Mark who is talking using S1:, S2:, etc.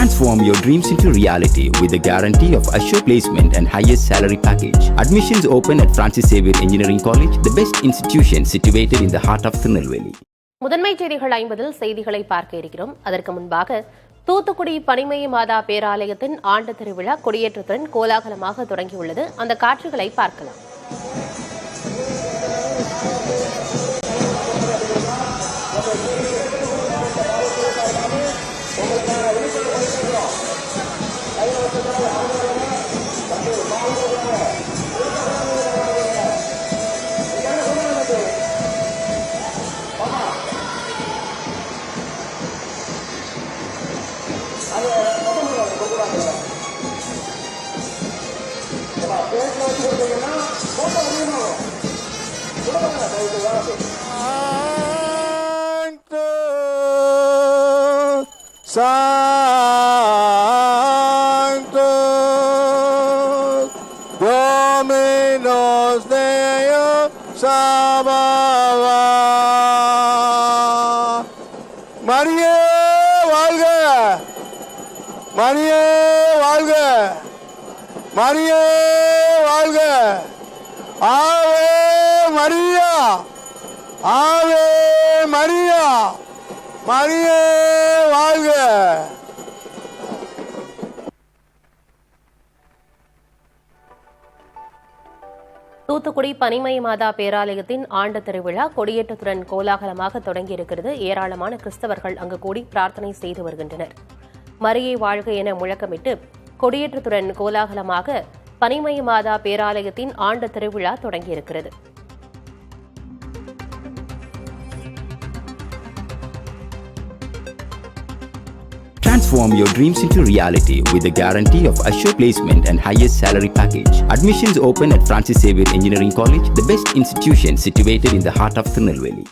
S1: Transform your dreams into reality with the guarantee of assured placement and highest salary package. Admissions open at Francis Xavier Engineering College, the best institution situated in the heart of Tirunelveli.
S2: முதன்மை செய்திகள் 50 செய்திகளை பார்க்க இருக்கிறோம். அதற்கு முன்பாக தூத்துக்குடி பனிமய மாதா பேராலயத்தின் ஆண்டு திருவிழா கொடியேற்றத்துடன் கோலாகலமாக தொடங்கியுள்ளது. அந்த காட்சிகளை பார்க்கலாம்.
S3: Santo Dominus Deus Sabaoth. Maria வாழ்க, Maria வாழ்க, Maria வாழ்க. Ave Maria, Ave Maria, Maria வாழ்க.
S2: தூத்துக்குடி பனிமய மாதா பேராலயத்தின் ஆண்டு திருவிழா கொடியேற்றத்துடன் கோலாகலமாக தொடங்கியிருக்கிறது. ஏராளமான கிறிஸ்தவர்கள் அங்கு கூடி பிரார்த்தனை செய்து வருகின்றனர். மரியை வாழ்க என முழக்கமிட்டு கொடியேற்றத்துடன் கோலாகலமாக பனிமய மாதா பேராலயத்தின் ஆண்டு திருவிழா தொடங்கியிருக்கிறது.
S1: Transform your dreams into reality with the guarantee of assured placement and highest salary package. Admissions open at Francis Xavier Engineering College, the best institution situated in the heart of Tirunelveli.